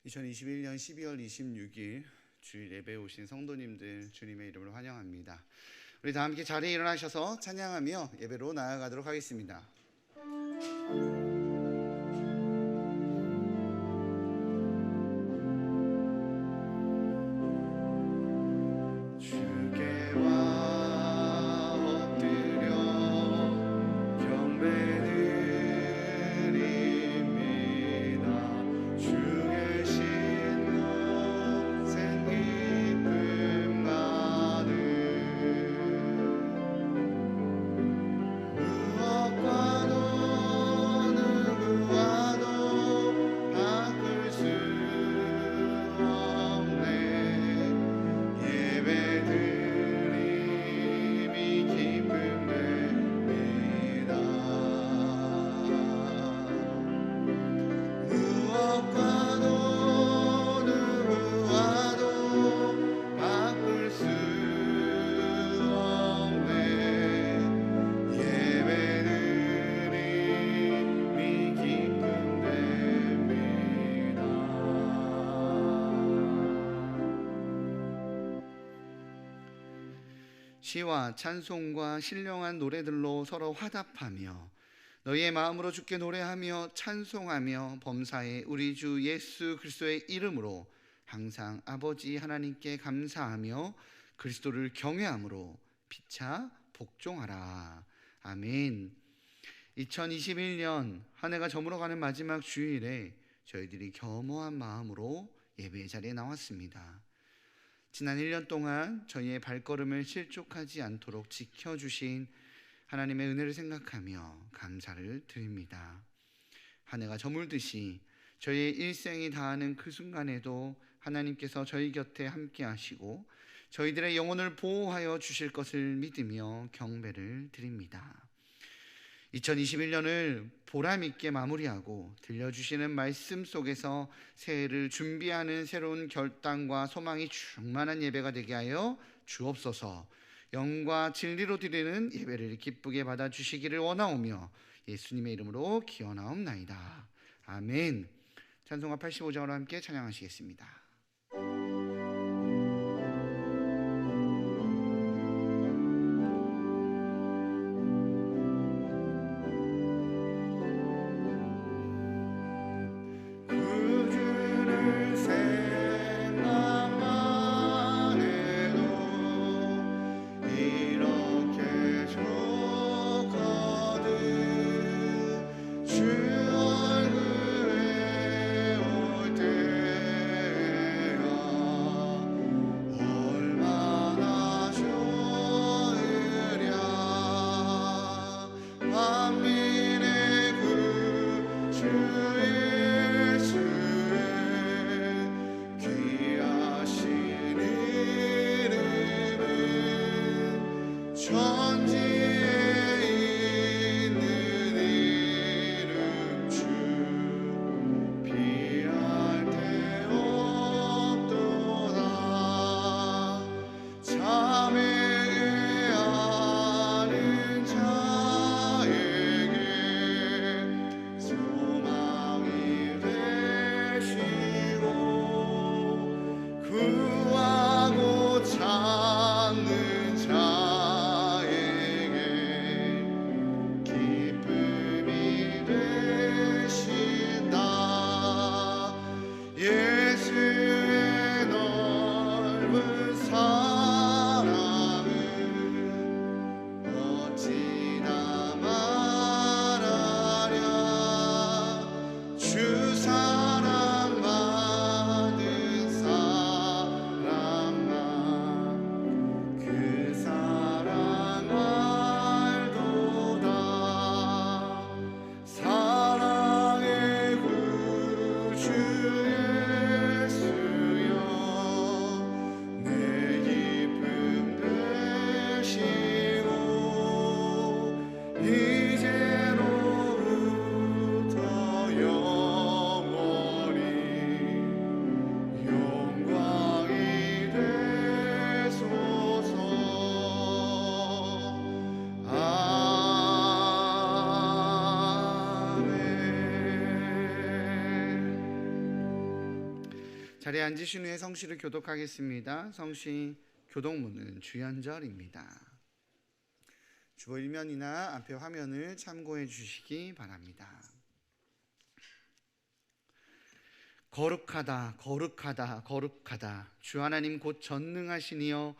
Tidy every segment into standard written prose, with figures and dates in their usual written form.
2021년 12월 26일 주일 예배에 오신 성도님들 주님의 이름으로 환영합니다. 우리 다 함께 자리에 일어나셔서 찬양하며 예배로 나아가도록 하겠습니다. 시와 찬송과 신령한 노래들로 서로 화답하며 너희의 마음으로 주께 노래하며 찬송하며 범사에 우리 주 예수 그리스도의 이름으로 항상 아버지 하나님께 감사하며 그리스도를 경외함으로 피차 복종하라. 아멘. 2021년 한 해가 저물어가는 마지막 주일에 저희들이 겸허한 마음으로 예배 자리에 나왔습니다. 지난 1년 동안 저희의 발걸음을 실족하지 않도록 지켜주신 하나님의 은혜를 생각하며 감사를 드립니다. 한 해가 저물듯이 저희의 일생이 다하는 그 순간에도 하나님께서 저희 곁에 함께 하시고 저희들의 영혼을 보호하여 주실 것을 믿으며 경배를 드립니다. 2021년을 보람있게 마무리하고 들려주시는 말씀 속에서 새해를 준비하는 새로운 결단과 소망이 충만한 예배가 되게 하여 주옵소서. 영과 진리로 드리는 예배를 기쁘게 받아주시기를 원하오며 예수님의 이름으로 기원하옵나이다. 아멘. 찬송가 85장으로 함께 찬양하시겠습니다. 자리에 앉으신 후에 성시를 교독하겠습니다. 성시 교독문은 주연절입니다. 주보 1면이나 앞에 화면을 참고해 주시기 바랍니다. 거룩하다 거룩하다 거룩하다 주 하나님 곧 전능하시니여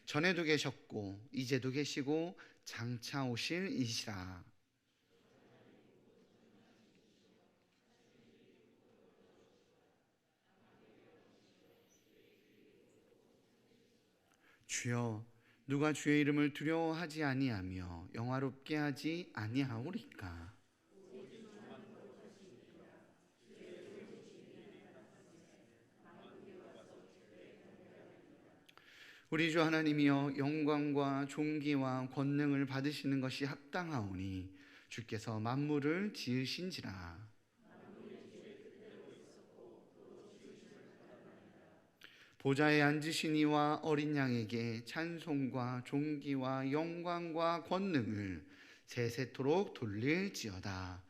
전에도 계셨고 이제도 계시고 장차 오실 이시라. 주여 누가 주의 이름을 두려워하지 아니하며 영화롭게 하지 아니하오리까. 우리 주 하나님이여 영광과 존귀와 권능을 받으시는 것이 합당하오니 주께서 만물을 지으신지라. 보좌에 앉으신 이와 어린 양에게 찬송과 존귀와 영광과 권능을 세세토록 돌릴지어다.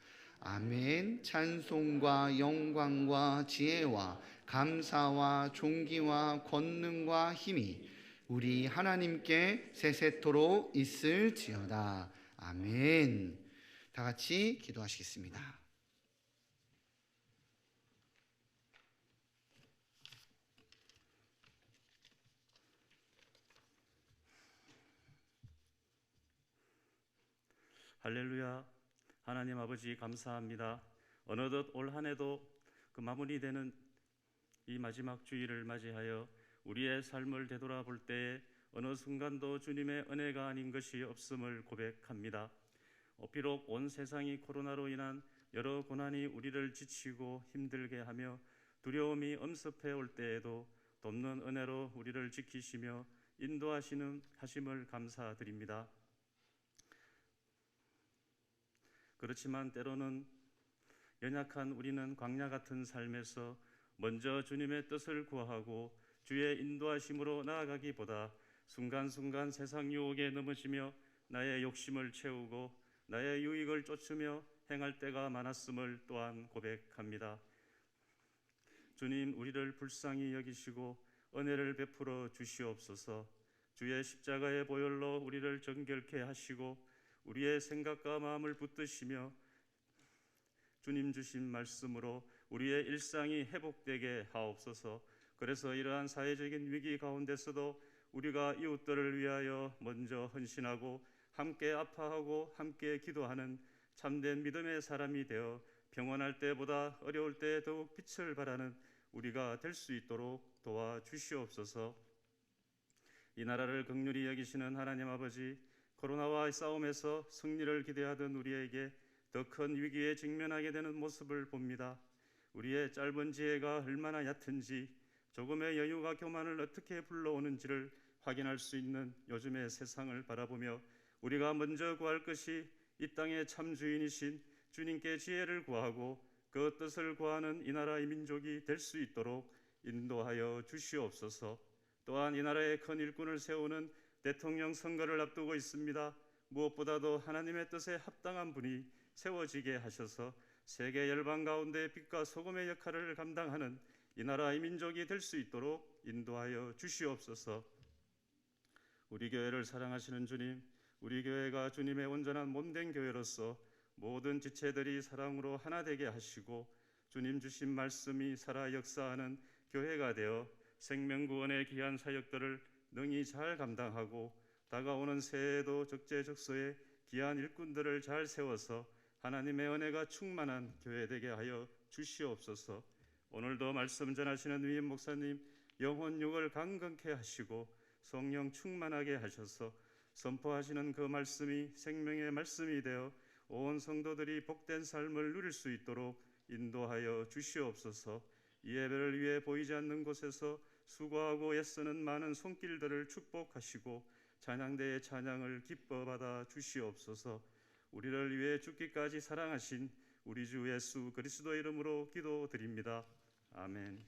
아멘. 찬송과 영광과 지혜와 감사와 존귀와 권능과 힘이 우리 하나님께 세세토록 있을지어다. 아멘. 다 같이 기도하시겠습니다. 할렐루야. 하나님 아버지 감사합니다. 어느덧 올 한 해도 그 마무리되는 이 마지막 주일을 맞이하여 우리의 삶을 되돌아볼 때에 어느 순간도 주님의 은혜가 아닌 것이 없음을 고백합니다. 비록 온 세상이 코로나로 인한 여러 고난이 우리를 지치고 힘들게 하며 두려움이 엄습해 올 때에도 돕는 은혜로 우리를 지키시며 인도하심을 감사드립니다. 그렇지만 때로는 연약한 우리는 광야 같은 삶에서 먼저 주님의 뜻을 구하고 주의 인도하심으로 나아가기보다 순간순간 세상 유혹에 넘어지며 나의 욕심을 채우고 나의 유익을 쫓으며 행할 때가 많았음을 또한 고백합니다. 주님, 우리를 불쌍히 여기시고 은혜를 베풀어 주시옵소서. 주의 십자가의 보혈로 우리를 정결케 하시고 우리의 생각과 마음을 붙드시며 주님 주신 말씀으로 우리의 일상이 회복되게 하옵소서. 그래서 이러한 사회적인 위기 가운데서도 우리가 이웃들을 위하여 먼저 헌신하고 함께 아파하고 함께 기도하는 참된 믿음의 사람이 되어 평온할 때보다 어려울 때 더욱 빛을 발하는 우리가 될 수 있도록 도와주시옵소서. 이 나라를 긍휼히 여기시는 하나님 아버지, 코로나와의 싸움에서 승리를 기대하던 우리에게 더 큰 위기에 직면하게 되는 모습을 봅니다. 우리의 짧은 지혜가 얼마나 얕은지, 조금의 여유가 교만을 어떻게 불러오는지를 확인할 수 있는 요즘의 세상을 바라보며 우리가 먼저 구할 것이 이 땅의 참 주인이신 주님께 지혜를 구하고 그 뜻을 구하는 이 나라의 민족이 될 수 있도록 인도하여 주시옵소서. 또한 이 나라의 큰 일꾼을 세우는 대통령 선거를 앞두고 있습니다. 무엇보다도 하나님의 뜻에 합당한 분이 세워지게 하셔서 세계 열방 가운데 빛과 소금의 역할을 감당하는 이 나라의 민족이 될 수 있도록 인도하여 주시옵소서. 우리 교회를 사랑하시는 주님, 우리 교회가 주님의 온전한 몸된 교회로서 모든 지체들이 사랑으로 하나 되게 하시고 주님 주신 말씀이 살아 역사하는 교회가 되어 생명구원의 귀한 사역들을 능히 잘 감당하고 다가오는 새해에도 적재적소에 귀한 일꾼들을 잘 세워서 하나님의 은혜가 충만한 교회 되게 하여 주시옵소서. 오늘도 말씀 전하시는 위임 목사님 영혼 육을 강건케 하시고 성령 충만하게 하셔서 선포하시는 그 말씀이 생명의 말씀이 되어 온 성도들이 복된 삶을 누릴 수 있도록 인도하여 주시옵소서. 이 예배를 위해 보이지 않는 곳에서 수고하고 애쓰는 많은 손길들을 축복하시고 찬양대의 찬양을 기뻐 받아 주시옵소서. 우리를 위해 죽기까지 사랑하신 우리 주 예수 그리스도 이름으로 기도드립니다. 아멘.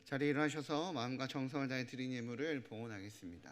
자리에 일어나셔서 마음과 정성을 다해 드린 예물을 봉헌하겠습니다.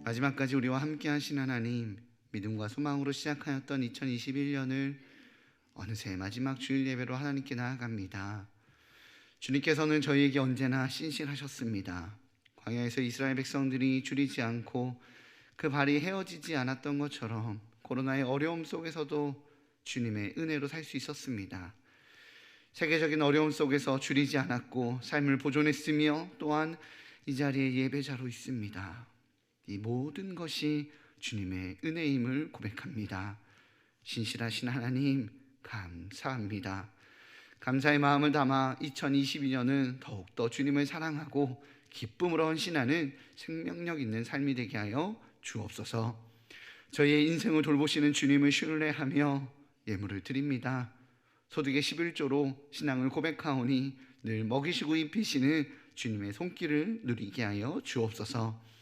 마지막까지 우리와 함께 하신 하나님, 믿음과 소망으로 시작하였던 2021년을 어느새 마지막 주일 예배로 하나님께 나아갑니다. 주님께서는 저희에게 언제나 신실하셨습니다. 광야에서 이스라엘 백성들이 줄이지 않고 그 발이 헤어지지 않았던 것처럼 코로나의 어려움 속에서도 주님의 은혜로 살 수 있었습니다. 세계적인 어려움 속에서 줄이지 않았고 삶을 보존했으며 또한 이 자리에 예배자로 있습니다. 이 모든 것이 주님의 은혜임을 고백합니다. 신실하신 하나님 감사합니다. 감사의 마음을 담아 2022년은 더욱더 주님을 사랑하고 기쁨으로 헌신하는 생명력 있는 삶이 되게 하여 주옵소서. 저희의 인생을 돌보시는 주님을 신뢰하며 예물을 드립니다. 소득의 11조로 신앙을 고백하오니 늘 먹이시고 입히시는 주님의 손길을 누리게 하여 주옵소서.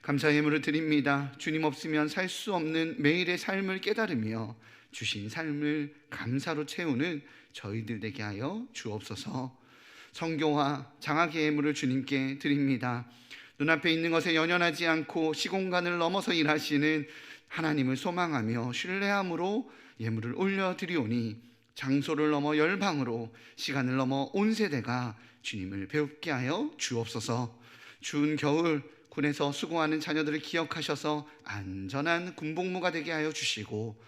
감사 예물을 드립니다. 주님 없으면 살 수 없는 매일의 삶을 깨달으며 주신 삶을 감사로 채우는 저희들 되게 하여 주옵소서. 성교와 장학의 예물을 주님께 드립니다. 눈앞에 있는 것에 연연하지 않고 시공간을 넘어서 일하시는 하나님을 소망하며 신뢰함으로 예물을 올려드리오니 장소를 넘어 열방으로 시간을 넘어 온 세대가 주님을 배웁게 하여 주옵소서. 추운 겨울 군에서 수고하는 자녀들을 기억하셔서 안전한 군복무가 되게 하여 주시고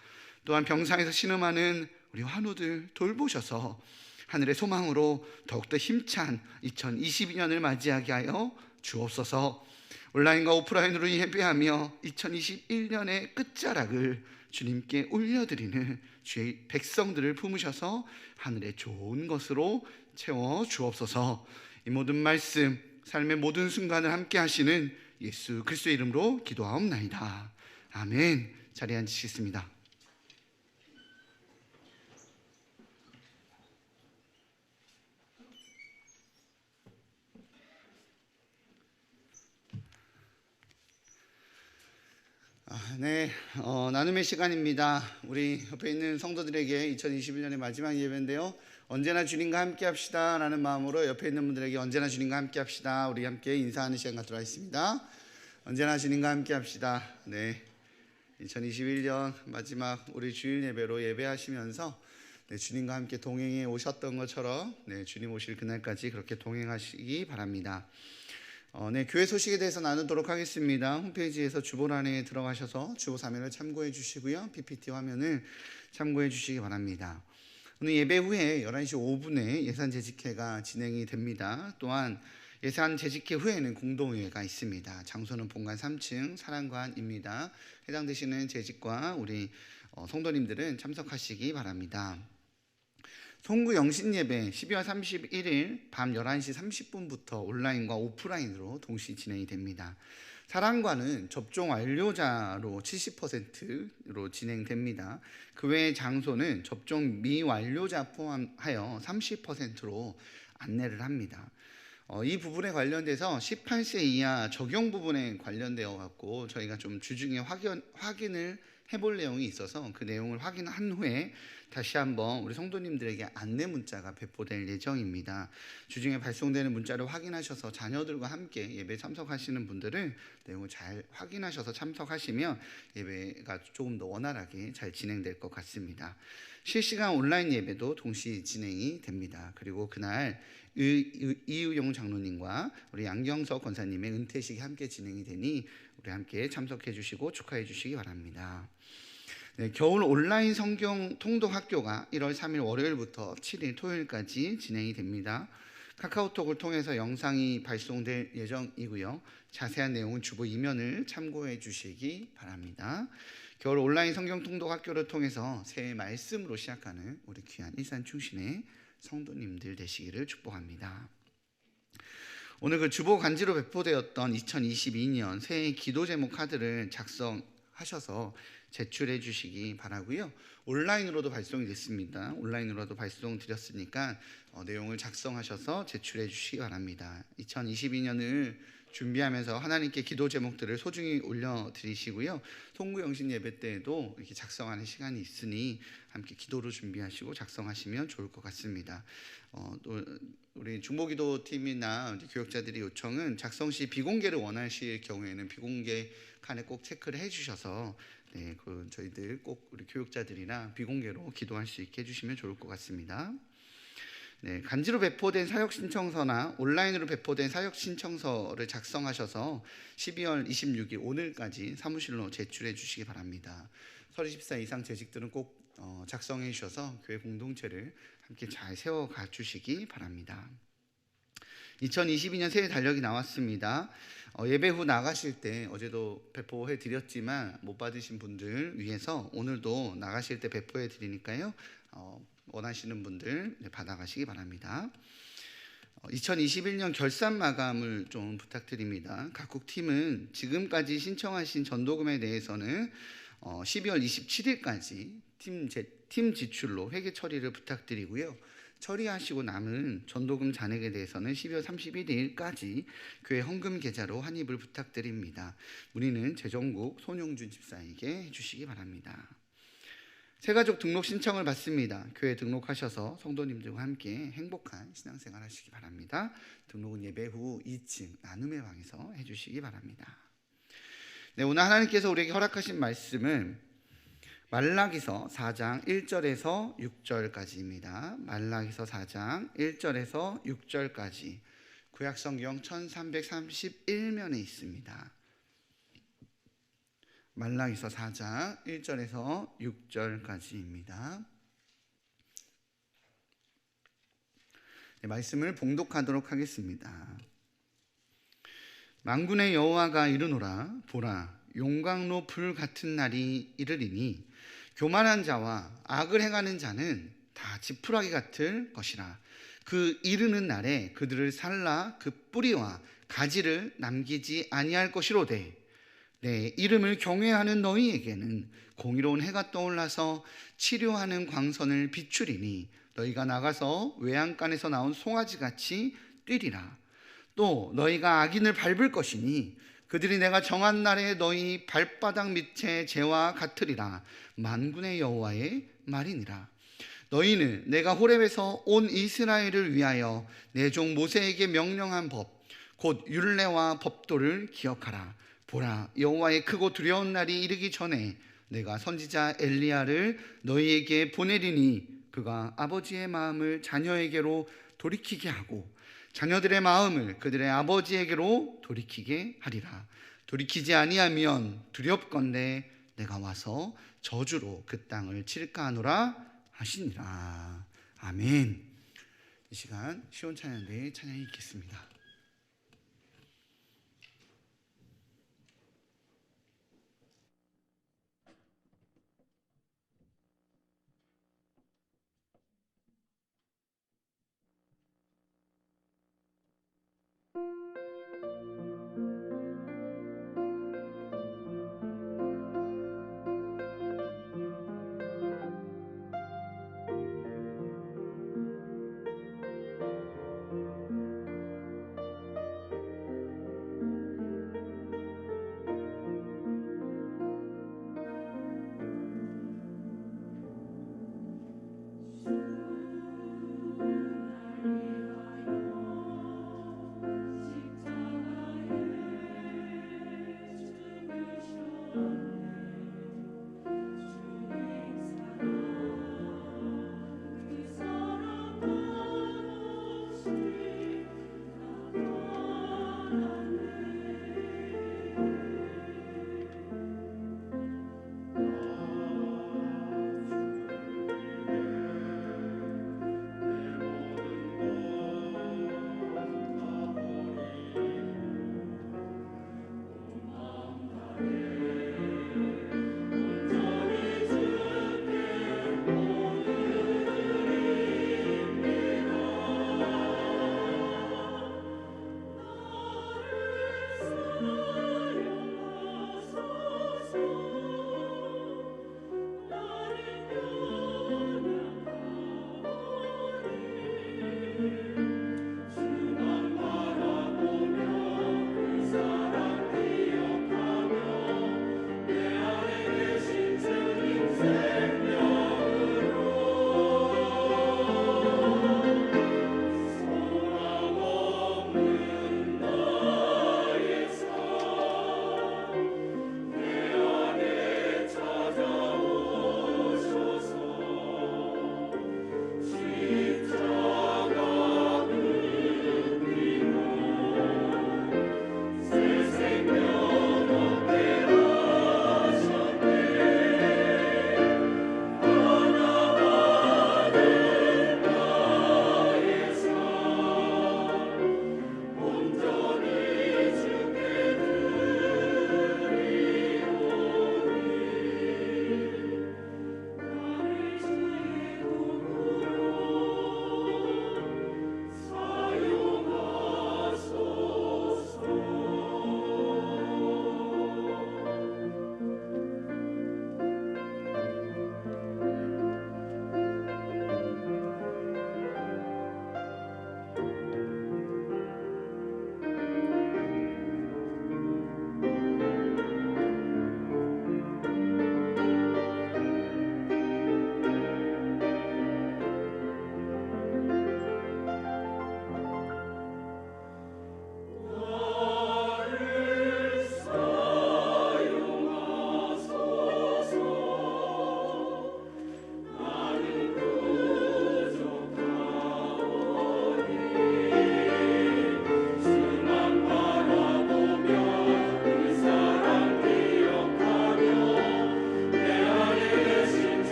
또한 병상에서 신음하는 우리 환우들 돌보셔서 하늘의 소망으로 더욱더 힘찬 2022년을 맞이하게 하여 주옵소서. 온라인과 오프라인으로 예배하며 2021년의 끝자락을 주님께 올려드리는 주의 백성들을 품으셔서 하늘의 좋은 것으로 채워 주옵소서. 이 모든 말씀 삶의 모든 순간을 함께 하시는 예수 그리스도의 이름으로 기도하옵나이다. 아멘. 자리에 앉으시겠습니다. 나눔의 시간입니다. 우리 옆에 있는 성도들에게 2021년의 마지막 예배인데요. 언제나 주님과 함께 합시다 라는 마음으로 옆에 있는 분들에게 언제나 주님과 함께 합시다, 우리 함께 인사하는 시간 갖도록 하겠습니다. 언제나 주님과 함께 합시다. 2021년 마지막 우리 주일 예배로 예배하시면서 주님과 함께 동행해 오셨던 것처럼 주님 오실 그날까지 그렇게 동행하시기 바랍니다. 교회 소식에 대해서 나누도록 하겠습니다. 홈페이지에서 주보란에 들어가셔서 주보 사면을 참고해 주시고요. PPT 화면을 참고해 주시기 바랍니다. 오늘 예배 후에 11시 5분에 예산재직회가 진행이 됩니다. 또한 예산 재직회 후에는 공동회의가 있습니다. 장소는 본관 3층 사랑관입니다. 해당되시는 재직과 우리 성도님들은 참석하시기 바랍니다. 송구 영신예배 12월 31일 밤 11시 30분부터 온라인과 오프라인으로 동시 진행이 됩니다. 사랑관은 접종 완료자로 70%로 진행됩니다. 그 외의 장소는 접종 미완료자 포함하여 30%로 안내를 합니다. 이 부분에 관련돼서 18세 이하 적용 부분에 관련되어 갖고 저희가 좀 주중에 확인을 해볼 내용이 있어서 그 내용을 확인한 후에 다시 한번 우리 성도님들에게 안내 문자가 배포될 예정입니다. 주중에 발송되는 문자를 확인하셔서 자녀들과 함께 예배 참석하시는 분들은 내용을 잘 확인하셔서 참석하시면 예배가 조금 더 원활하게 잘 진행될 것 같습니다. 실시간 온라인 예배도 동시 진행이 됩니다. 그리고 그날 이의용 장로님과 우리 양경석 권사님의 은퇴식이 함께 진행이 되니 우리 함께 참석해 주시고 축하해 주시기 바랍니다. 네, 겨울 온라인 성경 통독 학교가 1월 3일 월요일부터 7일 토요일까지 진행이 됩니다. 카카오톡을 통해서 영상이 발송될 예정이고요. 자세한 내용은 주보 이면을 참고해 주시기 바랍니다. 겨울 온라인 성경 통독 학교를 통해서 새해 말씀으로 시작하는 우리 귀한 일산 충신의 성도님들 되시기를 축복합니다. 오늘 그 주보 간지로 배포되었던 2022년 새해 기도 제목 카드를 작성하셔서 제출해 주시기 바라고요. 온라인으로도 발송이 됐습니다. 온라인으로도 발송드렸으니까 내용을 작성하셔서 제출해 주시기 바랍니다. 2022년을 준비하면서 하나님께 기도 제목들을 소중히 올려드리시고요. 송구 영신 예배 때에도 이렇게 작성하는 시간이 있으니 함께 기도로 준비하시고 작성하시면 좋을 것 같습니다. 또 우리 중보기도 팀이나 교역자들이 요청은 작성 시 비공개를 원하실 경우에는 비공개 칸에 꼭 체크를 해주셔서 네, 그 저희들 꼭 우리 교역자들이나 비공개로 기도할 수 있게 해주시면 좋을 것 같습니다. 네, 간지로 배포된 사역 신청서나 온라인으로 배포된 사역 신청서를 작성하셔서 12월 26일 오늘까지 사무실로 제출해 주시기 바랍니다. 34 이상 재직들은 꼭 작성해 주셔서 교회 공동체를 함께 잘 세워가 주시기 바랍니다. 2022년 새해 달력이 나왔습니다. 예배 후 나가실 때 어제도 배포해 드렸지만 못 받으신 분들 위해서 오늘도 나가실 때 배포해 드리니까요. 원하시는 분들 받아가시기 바랍니다. 2021년 결산 마감을 좀 부탁드립니다. 각국 팀은 지금까지 신청하신 전도금에 대해서는 12월 27일까지 팀 지출로 회계 처리를 부탁드리고요. 처리하시고 남은 전도금 잔액에 대해서는 12월 31일까지 교회 헌금 계좌로 환입을 부탁드립니다. 문의는 재정국 손용준 집사에게 해주시기 바랍니다. 새가족 등록 신청을 받습니다. 교회 등록하셔서 성도님들과 함께 행복한 신앙생활 하시기 바랍니다. 등록은 예배 후 2층 나눔의 방에서 해주시기 바랍니다. 네, 오늘 하나님께서 우리에게 허락하신 말씀은 말라기서 4장 1절에서 6절까지입니다. 말라기서 4장 1절에서 6절까지 구약성경 1331면에 있습니다. 말라기서 4장 1절에서 6절까지입니다. 네, 말씀을 봉독하도록 하겠습니다. 만군의 여호와가 이르노라. 보라, 용광로 불 같은 날이 이르리니 교만한 자와 악을 행하는 자는 다 지푸라기 같을 것이라. 그 이르는 날에 그들을 살라 그 뿌리와 가지를 남기지 아니할 것이로되 내 이름을 경외하는 너희에게는 공의로운 해가 떠올라서 치료하는 광선을 비추리니 너희가 나가서 외양간에서 나온 송아지같이 뛰리라. 또 너희가 악인을 밟을 것이니 그들이 내가 정한 날에 너희 발바닥 밑에 재와 같으리라. 만군의 여호와의 말이니라. 너희는 내가 호렙에서 온 이스라엘을 위하여 내 종 모세에게 명령한 법 곧 율례와 법도를 기억하라. 보라, 여호와의 크고 두려운 날이 이르기 전에 내가 선지자 엘리야를 너희에게 보내리니 그가 아버지의 마음을 자녀에게로 돌이키게 하고 자녀들의 마음을 그들의 아버지에게로 돌이키게 하리라. 돌이키지 아니하면 두렵건대 내가 와서 저주로 그 땅을 칠까 하노라 하시니라. 아멘. 이 시간 시온 찬양대의 찬양이 있겠습니다.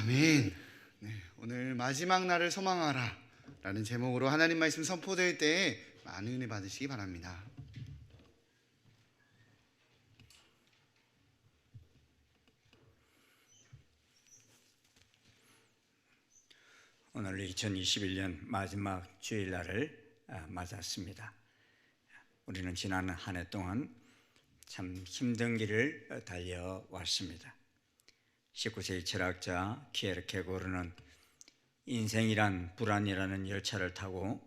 아멘. 네, 오늘 마지막 날을 소망하라 라는 제목으로 하나님 말씀 선포될 때에 많은 은혜 받으시기 바랍니다. 오늘 2021년 마지막 주일날을 맞았습니다. 우리는 지난 한 해 동안 참 힘든 길을 달려왔습니다. 19세기 철학자 키에르케고르는 인생이란 불안이라는 열차를 타고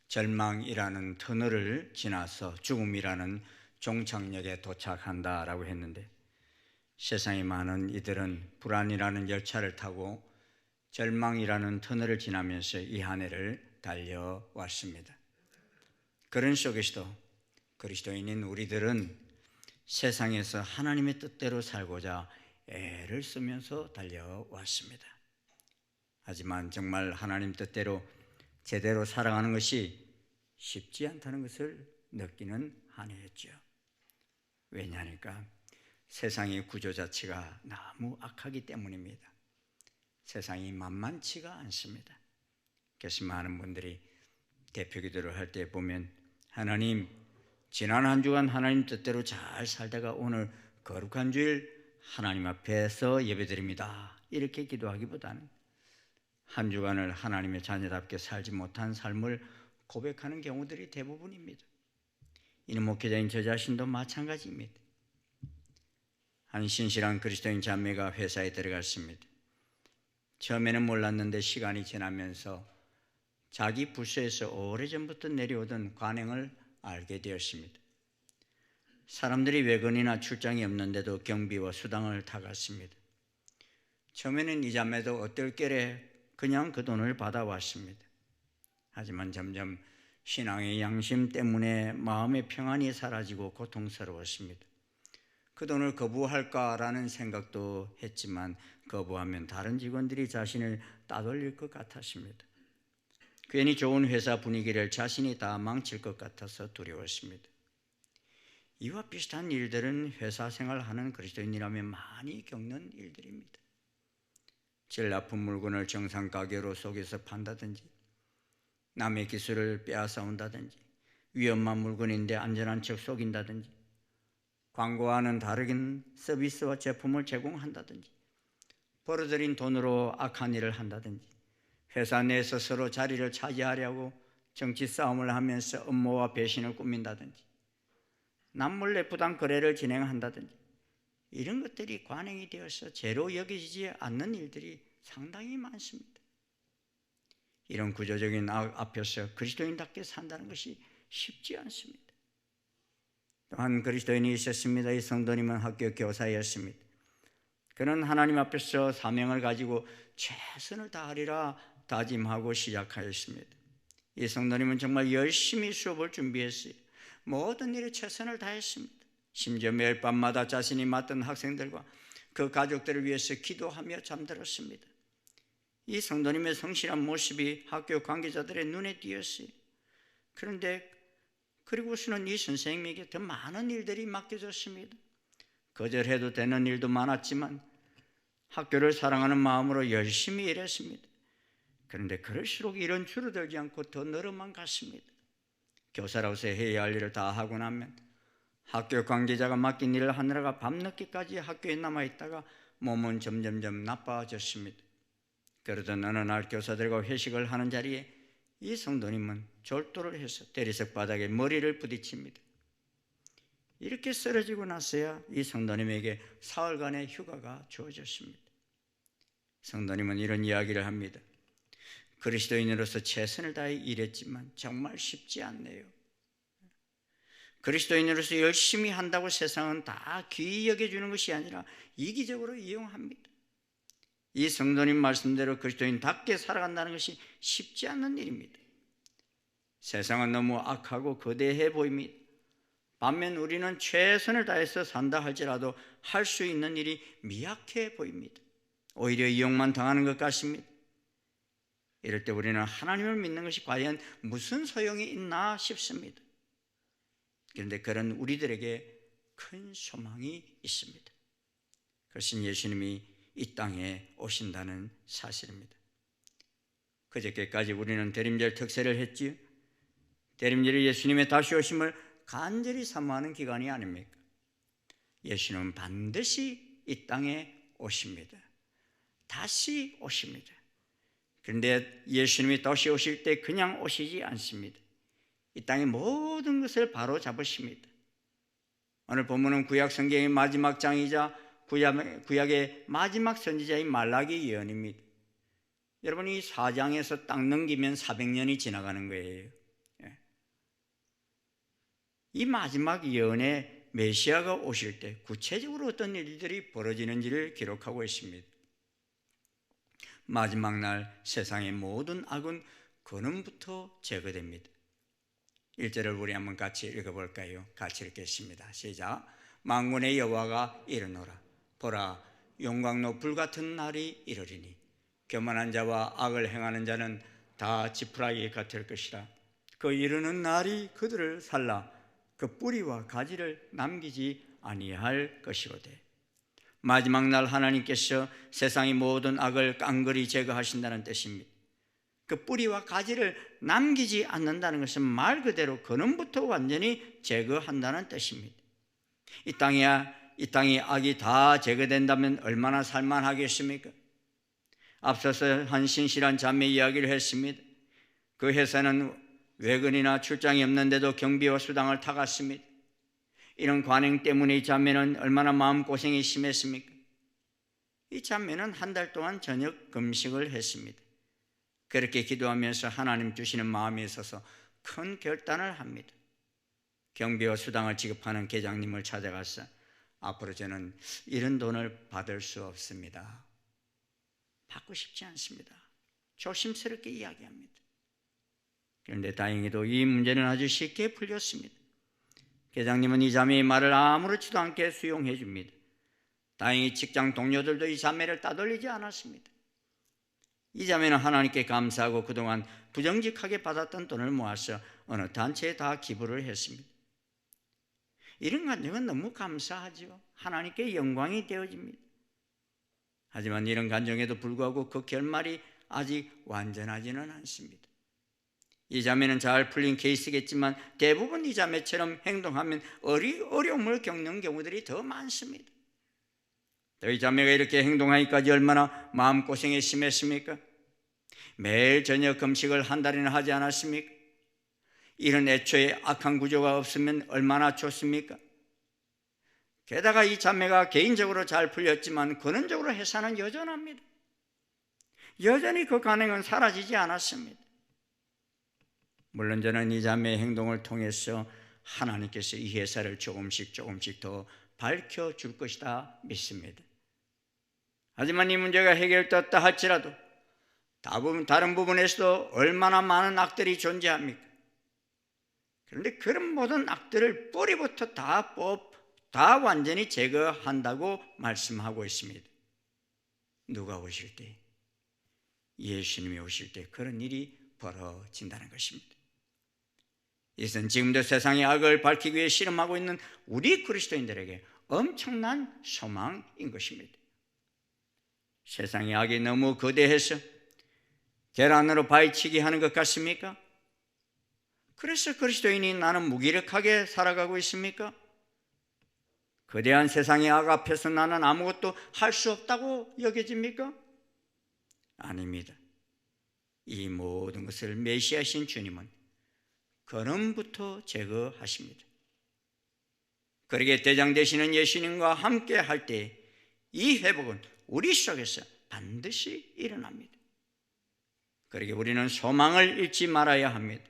절망이라는 터널을 지나서 죽음이라는 종착역에 도착한다라고 했는데, 세상에 많은 이들은 불안이라는 열차를 타고 절망이라는 터널을 지나면서 이 한 해를 달려왔습니다. 그런 속에서도 그리스도인인 우리들은 세상에서 하나님의 뜻대로 살고자 애를 쓰면서 달려왔습니다. 하지만 정말 하나님 뜻대로 제대로 살아가는 것이 쉽지 않다는 것을 느끼는 한 해였죠. 왜냐하니까 세상의 구조 자체가 너무 악하기 때문입니다. 세상이 만만치가 않습니다. 그래서 많은 분들이 대표 기도를 할 때 보면, 하나님, 지난 한 주간 하나님 뜻대로 잘 살다가 오늘 거룩한 주일 하나님 앞에서 예배드립니다, 이렇게 기도하기보다는 한 주간을 하나님의 자녀답게 살지 못한 삶을 고백하는 경우들이 대부분입니다. 이는 목회자인 저 자신도 마찬가지입니다. 한 신실한 그리스도인 자매가 회사에 들어갔습니다. 처음에는 몰랐는데 시간이 지나면서 자기 부서에서 오래전부터 내려오던 관행을 알게 되었습니다. 사람들이 외근이나 출장이 없는데도 경비와 수당을 타갔습니다. 처음에는 이 자매도 어떨결에 그냥 그 돈을 받아왔습니다. 하지만 점점 신앙의 양심 때문에 마음의 평안이 사라지고 고통스러웠습니다. 그 돈을 거부할까라는 생각도 했지만 거부하면 다른 직원들이 자신을 따돌릴 것 같았습니다. 괜히 좋은 회사 분위기를 자신이 다 망칠 것 같아서 두려웠습니다. 이와 비슷한 일들은 회사 생활하는 그리스도인이라면 많이 겪는 일들입니다. 질 나쁜 물건을 정상 가격으로 속여서 판다든지, 남의 기술을 빼앗아온다든지, 위험한 물건인데 안전한 척 속인다든지, 광고와는 다른 서비스와 제품을 제공한다든지, 벌어들인 돈으로 악한 일을 한다든지, 회사 내에서 서로 자리를 차지하려고 정치 싸움을 하면서 음모와 배신을 꾸민다든지, 남몰래 부당 거래를 진행한다든지, 이런 것들이 관행이 되어서 죄로 여겨지지 않는 일들이 상당히 많습니다. 이런 구조적인 악 앞에서 그리스도인답게 산다는 것이 쉽지 않습니다. 또한 그리스도인이 있었습니다. 이 성도님은 학교 교사였습니다. 그는 하나님 앞에서 사명을 가지고 최선을 다하리라 다짐하고 시작하였습니다. 이 성도님은 정말 열심히 수업을 준비했어요. 모든 일에 최선을 다했습니다. 심지어 매일 밤마다 자신이 맡은 학생들과 그 가족들을 위해서 기도하며 잠들었습니다. 이 성도님의 성실한 모습이 학교 관계자들의 눈에 띄었어요. 그런데 그리고서는 이 선생님에게 더 많은 일들이 맡겨졌습니다. 거절해도 되는 일도 많았지만 학교를 사랑하는 마음으로 열심히 일했습니다. 그런데 그럴수록 일은 줄어들지 않고 더 늘어만 갔습니다. 교사로서 해야 할 일을 다 하고 나면 학교 관계자가 맡긴 일을 하느라가 밤늦게까지 학교에 남아있다가 몸은 점점점 나빠졌습니다. 그러던 어느 날 교사들과 회식을 하는 자리에 이 성도님은 졸도를 해서 대리석 바닥에 머리를 부딪힙니다. 이렇게 쓰러지고 나서야 이 성도님에게 사흘간의 휴가가 주어졌습니다. 성도님은 이런 이야기를 합니다. 그리스도인으로서 최선을 다해 일했지만 정말 쉽지 않네요. 그리스도인으로서 열심히 한다고 세상은 다 귀히 여겨주는 것이 아니라 이기적으로 이용합니다. 이 성도님 말씀대로 그리스도인답게 살아간다는 것이 쉽지 않는 일입니다. 세상은 너무 악하고 거대해 보입니다. 반면 우리는 최선을 다해서 산다 할지라도 할 수 있는 일이 미약해 보입니다. 오히려 이용만 당하는 것 같습니다. 이럴 때 우리는 하나님을 믿는 것이 과연 무슨 소용이 있나 싶습니다. 그런데 그런 우리들에게 큰 소망이 있습니다. 그것은 예수님이 이 땅에 오신다는 사실입니다. 그저께까지 우리는 대림절 특세를 했지요. 대림절이 예수님의 다시 오심을 간절히 사모하는 기간이 아닙니까? 예수님은 반드시 이 땅에 오십니다. 다시 오십니다. 그런데 예수님이 다시 오실 때 그냥 오시지 않습니다. 이 땅의 모든 것을 바로 잡으십니다. 오늘 본문은 구약 성경의 마지막 장이자 구약의 마지막 선지자인 말라기 예언입니다. 여러분, 이 4장에서 딱 넘기면 400년이 지나가는 거예요. 이 마지막 예언에 메시아가 오실 때 구체적으로 어떤 일들이 벌어지는지를 기록하고 있습니다. 마지막 날 세상의 모든 악은 근원부터 제거됩니다. 1절을 우리 한번 같이 읽어볼까요? 같이 읽겠습니다. 시작. 만군의 여호와가 이르노라. 보라, 용광로 불같은 날이 이르리니 교만한 자와 악을 행하는 자는 다 지푸라기 같을 것이라. 그 이르는 날이 그들을 살라 그 뿌리와 가지를 남기지 아니할 것이로되. 마지막 날 하나님께서 세상의 모든 악을 깡그리 제거하신다는 뜻입니다. 그 뿌리와 가지를 남기지 않는다는 것은 말 그대로 근원부터 완전히 제거한다는 뜻입니다. 이 땅의 악이 다 제거된다면 얼마나 살만하겠습니까? 앞서서 한 신실한 자매 이야기를 했습니다. 그 회사는 외근이나 출장이 없는데도 경비와 수당을 타갔습니다. 이런 관행 때문에 이 자매는 얼마나 마음고생이 심했습니까? 이 자매는 한 달 동안 저녁 금식을 했습니다. 그렇게 기도하면서 하나님 주시는 마음에 있어서 큰 결단을 합니다. 경비와 수당을 지급하는 계장님을 찾아가서 앞으로 저는 이런 돈을 받을 수 없습니다. 받고 싶지 않습니다. 조심스럽게 이야기합니다. 그런데 다행히도 이 문제는 아주 쉽게 풀렸습니다. 계장님은 이 자매의 말을 아무렇지도 않게 수용해 줍니다. 다행히 직장 동료들도 이 자매를 따돌리지 않았습니다. 이 자매는 하나님께 감사하고 그동안 부정직하게 받았던 돈을 모아서 어느 단체에 다 기부를 했습니다. 이런 간증은 너무 감사하죠. 하나님께 영광이 되어집니다. 하지만 이런 간증에도 불구하고 그 결말이 아직 완전하지는 않습니다. 이 자매는 잘 풀린 케이스겠지만 대부분 이 자매처럼 행동하면 어려움을 겪는 경우들이 더 많습니다. 이 자매가 이렇게 행동하기까지 얼마나 마음고생이 심했습니까? 매일 저녁 금식을 한 달이나 하지 않았습니까? 이런 애초에 악한 구조가 없으면 얼마나 좋습니까? 게다가 이 자매가 개인적으로 잘 풀렸지만 근원적으로 회사는 여전합니다. 여전히 그 간행은 사라지지 않았습니다. 물론 저는 이 자매의 행동을 통해서 하나님께서 이 회사를 조금씩 더 밝혀줄 것이다 믿습니다. 하지만 이 문제가 해결됐다 할지라도 다른 부분에서도 얼마나 많은 악들이 존재합니까? 그런데 그런 모든 악들을 뿌리부터 다 완전히 제거한다고 말씀하고 있습니다. 누가 오실 때? 예수님이 오실 때 그런 일이 벌어진다는 것입니다. 이것은 지금도 세상의 악을 밝히기 위해 실험하고 있는 우리 그리스도인들에게 엄청난 소망인 것입니다. 세상의 악이 너무 거대해서 계란으로 바위치기 하는 것 같습니까? 그래서 그리스도인이 나는 무기력하게 살아가고 있습니까? 거대한 세상의 악 앞에서 나는 아무것도 할 수 없다고 여겨집니까? 아닙니다. 이 모든 것을 메시아신 주님은 근원부터 제거하십니다. 그러기에 대장 되시는 예수님과 함께 할 때 이 회복은 우리 속에서 반드시 일어납니다. 그러기에 우리는 소망을 잃지 말아야 합니다.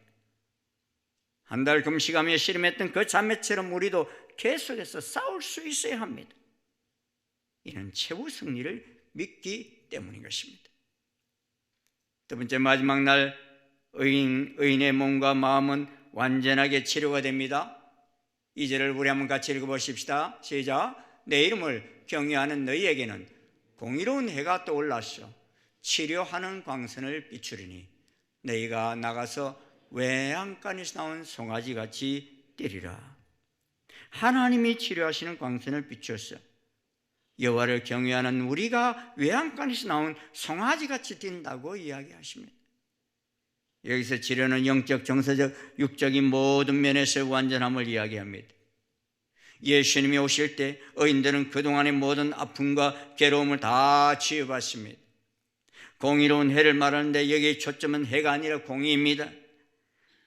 한 달 금식하며 씨름했던 그 자매처럼 우리도 계속해서 싸울 수 있어야 합니다. 이는 최후 승리를 믿기 때문인 것입니다. 두 번째, 마지막 날 의인의 몸과 마음은 완전하게 치료가 됩니다. 2절을 우리 한번 같이 읽어보십시다. 시작. 내 이름을 경외하는 너희에게는 공의로운 해가 떠올라서 치료하는 광선을 비추리니 너희가 나가서 외양간에서 나온 송아지같이 뛰리라. 하나님이 치료하시는 광선을 비추었어. 여호와를 경외하는 우리가 외양간에서 나온 송아지같이 뛴다고 이야기하십니다. 여기서 치료는 영적, 정서적, 육적인 모든 면에서 완전함을 이야기합니다. 예수님이 오실 때 의인들은 그동안의 모든 아픔과 괴로움을 다 치유받습니다. 공의로운 해를 말하는데 여기에 초점은 해가 아니라 공의입니다.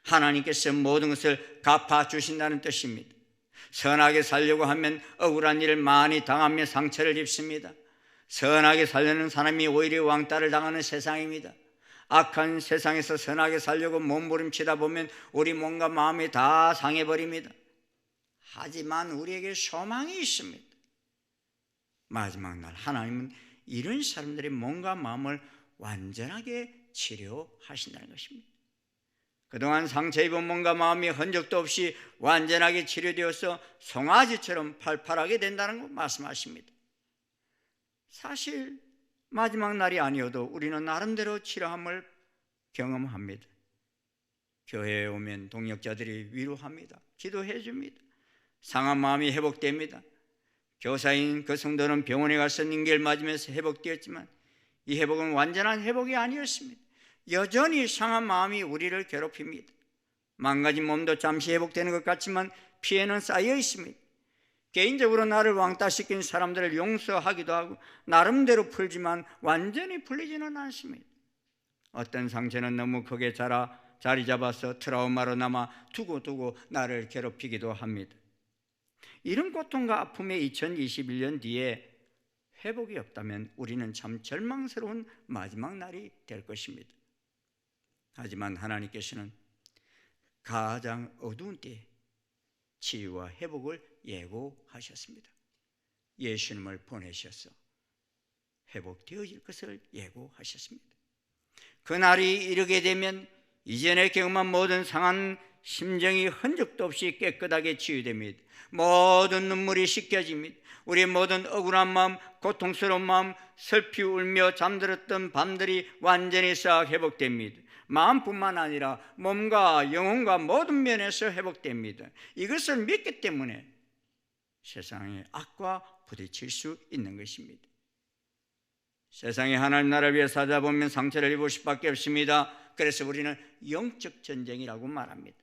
하나님께서 모든 것을 갚아주신다는 뜻입니다. 선하게 살려고 하면 억울한 일을 많이 당하며 상처를 입습니다. 선하게 살려는 사람이 오히려 왕따를 당하는 세상입니다. 악한 세상에서 선하게 살려고 몸부림치다 보면 우리 몸과 마음이 다 상해버립니다. 하지만 우리에게 소망이 있습니다. 마지막 날 하나님은 이런 사람들의 몸과 마음을 완전하게 치료하신다는 것입니다. 그동안 상처 입은 몸과 마음이 흔적도 없이 완전하게 치료되어서 송아지처럼 팔팔하게 된다는 거 말씀하십니다. 사실 마지막 날이 아니어도 우리는 나름대로 치료함을 경험합니다. 교회에 오면 동역자들이 위로합니다. 기도해 줍니다. 상한 마음이 회복됩니다. 교사인 그 성도는 병원에 가서 링겔 맞으면서 회복되었지만 이 회복은 완전한 회복이 아니었습니다. 여전히 상한 마음이 우리를 괴롭힙니다. 망가진 몸도 잠시 회복되는 것 같지만 피해는 쌓여 있습니다. 개인적으로 나를 왕따시킨 사람들을 용서하기도 하고 나름대로 풀지만 완전히 풀리지는 않습니다. 어떤 상처는 너무 크게 자리 잡아서 트라우마로 남아 두고두고 나를 괴롭히기도 합니다. 이런 고통과 아픔의 2021년 뒤에 회복이 없다면 우리는 참 절망스러운 마지막 날이 될 것입니다. 하지만 하나님께서는 가장 어두운 때에 치유와 회복을 예고하셨습니다. 예수님을 보내셔서 회복되어질 것을 예고하셨습니다. 그날이 이르게 되면 이전에 경험한 모든 상한 심정이 흔적도 없이 깨끗하게 치유됩니다. 모든 눈물이 씻겨집니다. 우리의 모든 억울한 마음, 고통스러운 마음, 슬피 울며 잠들었던 밤들이 완전히 싹 회복됩니다. 마음뿐만 아니라 몸과 영혼과 모든 면에서 회복됩니다. 이것을 믿기 때문에 세상의 악과 부딪힐 수 있는 것입니다. 세상에 하나님 나라를 위해 살다 보면 상처를 입을 수밖에 없습니다. 그래서 우리는 영적 전쟁이라고 말합니다.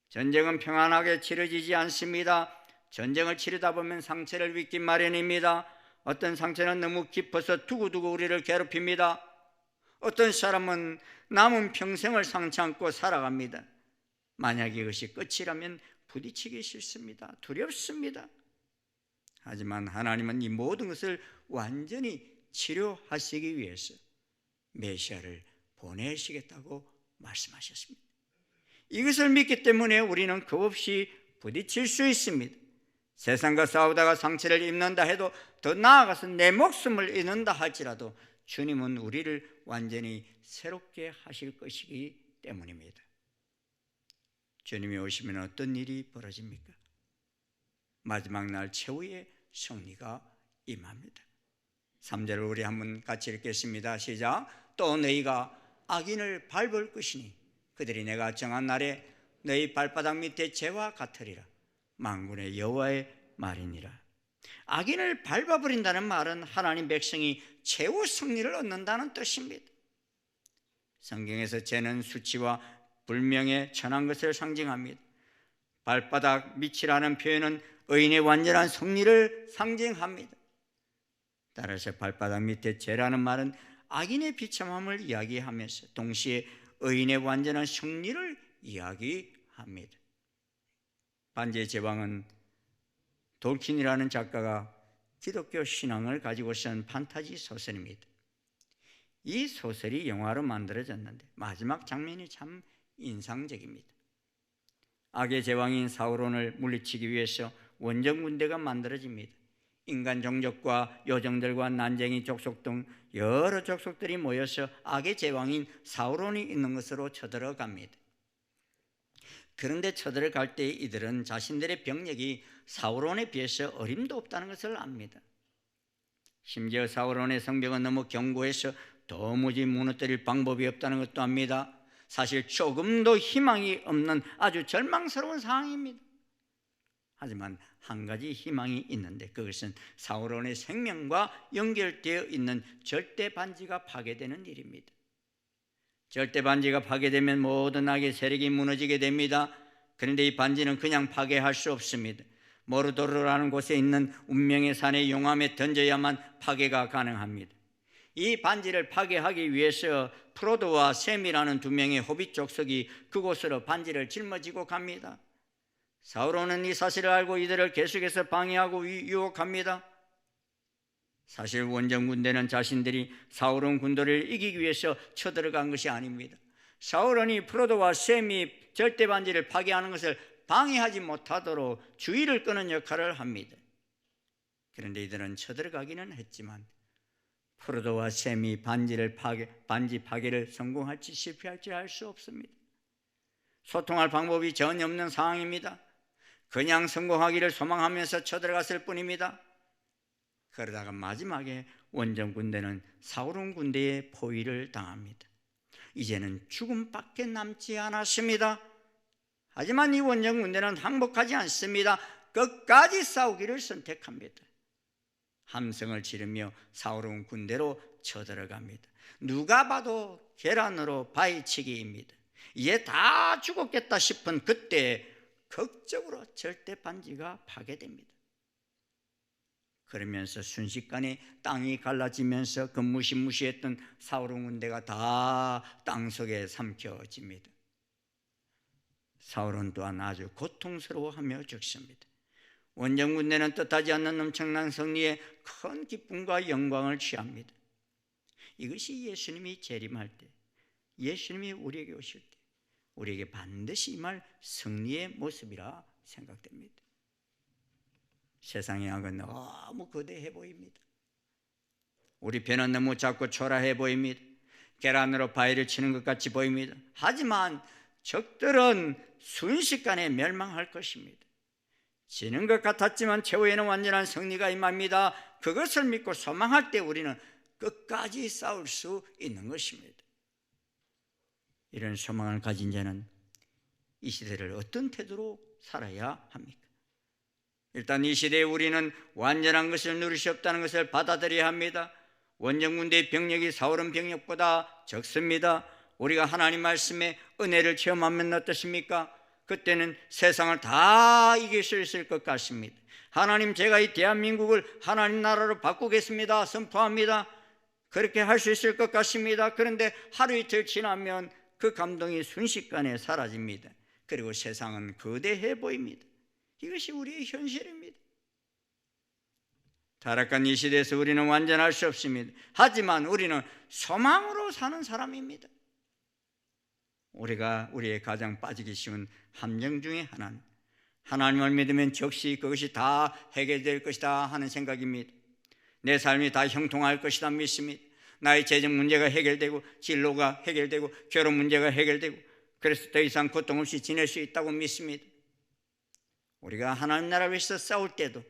전쟁은 평안하게 치러지지 않습니다. 전쟁을 치르다 보면 상처를 입기 마련입니다. 어떤 상처는 너무 깊어서 두고두고 우리를 괴롭힙니다. 어떤 사람은 남은 평생을 상처 안고 살아갑니다. 만약 이것이 끝이라면 부딪히기 싫습니다. 두렵습니다. 하지만 하나님은 이 모든 것을 완전히 치료하시기 위해서 메시아를 보내시겠다고 말씀하셨습니다. 이것을 믿기 때문에 우리는 겁없이 부딪힐 수 있습니다. 세상과 싸우다가 상처를 입는다 해도 더 나아가서 내 목숨을 잃는다 할지라도 주님은 우리를 완전히 새롭게 하실 것이기 때문입니다. 주님이 오시면 어떤 일이 벌어집니까? 마지막 날 최후의 승리가 임합니다. 3절을 우리 한번 같이 읽겠습니다. 시작. 또 너희가 악인을 밟을 것이니 그들이 내가 정한 날에 너희 발바닥 밑에 재와 같으리라. 만군의 여호와의 말이니라. 악인을 밟아버린다는 말은 하나님 백성이 최후 승리를 얻는다는 뜻입니다. 성경에서 재는 수치와 불명에 천한 것을 상징합니다. 발바닥 밑이라는 표현은 의인의 완전한 승리를 상징합니다. 따라서 발바닥 밑에 재라는 말은 악인의 비참함을 이야기하면서 동시에 의인의 완전한 승리를 이야기합니다. 반지의 제왕은 돌킨이라는 작가가 기독교 신앙을 가지고 쓴 판타지 소설입니다. 이 소설이 영화로 만들어졌는데 마지막 장면이 참 인상적입니다. 악의 제왕인 사우론을 물리치기 위해서 원정 군대가 만들어집니다. 인간 종족과 요정들과 난쟁이 족속 등 여러 족속들이 모여서 악의 제왕인 사우론이 있는 것으로 쳐들어갑니다. 그런데 쳐들어갈 때 이들은 자신들의 병력이 사우론에 비해서 어림도 없다는 것을 압니다. 심지어 사우론의 성벽은 너무 견고해서 도무지 무너뜨릴 방법이 없다는 것도 압니다. 사실 조금도 희망이 없는 아주 절망스러운 상황입니다. 하지만 한 가지 희망이 있는데 그것은 사우론의 생명과 연결되어 있는 절대 반지가 파괴되는 일입니다. 절대 반지가 파괴되면 모든 악의 세력이 무너지게 됩니다. 그런데 이 반지는 그냥 파괴할 수 없습니다. 모르도르라는 곳에 있는 운명의 산의 용암에 던져야만 파괴가 가능합니다. 이 반지를 파괴하기 위해서 프로도와 셈이라는 두 명의 호빗 족속이 그곳으로 반지를 짊어지고 갑니다. 사울왕은 이 사실을 알고 이들을 계속해서 방해하고 유혹합니다. 사실 원정 군대는 자신들이 사울왕 군대를 이기기 위해서 쳐들어간 것이 아닙니다. 사울왕이 프로도와 셈이 절대 반지를 파괴하는 것을 방해하지 못하도록 주의를 끄는 역할을 합니다. 그런데 이들은 쳐들어가기는 했지만 프로도와 셈이 반지 파괴를 성공할지 실패할지 알 수 없습니다. 소통할 방법이 전혀 없는 상황입니다. 그냥 성공하기를 소망하면서 쳐들어갔을 뿐입니다. 그러다가 마지막에 원정 군대는 사울왕 군대의 포위를 당합니다. 이제는 죽음밖에 남지 않았습니다. 하지만 이 원정 군대는 항복하지 않습니다. 끝까지 싸우기를 선택합니다. 함성을 지르며 사울왕 군대로 쳐들어갑니다. 누가 봐도 계란으로 바위치기입니다. 이제 다 죽었겠다 싶은 그때 극적으로 절대 반지가 파괴됩니다. 그러면서 순식간에 땅이 갈라지면서 그 무시무시했던 사울왕 군대가 다 땅속에 삼켜집니다. 사울은 또한 아주 고통스러워하며 죽습니다. 원정 군대는 뜻하지 않는 엄청난 승리에 큰 기쁨과 영광을 취합니다. 이것이 예수님이 재림할 때, 예수님이 우리에게 오실 때 우리에게 반드시 임할 승리의 모습이라 생각됩니다. 세상의 악은 너무 거대해 보입니다. 우리 배는 너무 작고 초라해 보입니다. 계란으로 바위를 치는 것 같이 보입니다. 하지만 적들은 순식간에 멸망할 것입니다. 지는 것 같았지만 최후에는 완전한 승리가 임합니다. 그것을 믿고 소망할 때 우리는 끝까지 싸울 수 있는 것입니다. 이런 소망을 가진 자는 이 시대를 어떤 태도로 살아야 합니까? 일단 이 시대에 우리는 완전한 것을 누릴 수 없다는 것을 받아들여야 합니다. 원정군대의 병력이 사울왕 병력보다 적습니다. 우리가 하나님 말씀에 은혜를 체험하면 어떻습니까? 그때는 세상을 다 이길 수 있을 것 같습니다. 하나님, 제가 이 대한민국을 하나님 나라로 바꾸겠습니다 선포합니다. 그렇게 할 수 있을 것 같습니다. 그런데 하루 이틀 지나면 그 감동이 순식간에 사라집니다. 그리고 세상은 거대해 보입니다. 이것이 우리의 현실입니다. 타락한 이 시대에서 우리는 완전할 수 없습니다. 하지만 우리는 소망으로 사는 사람입니다. 우리의 가장 빠지기 쉬운 함정 중에 하나는 하나님을 믿으면 즉시 그것이 다 해결될 것이다 하는 생각입니다. 내 삶이 다 형통할 것이다 믿습니다. 나의 재정 문제가 해결되고 진로가 해결되고 결혼 문제가 해결되고 그래서 더 이상 고통 없이 지낼 수 있다고 믿습니다. 우리가 하나님 나라를 위해서 싸울 때도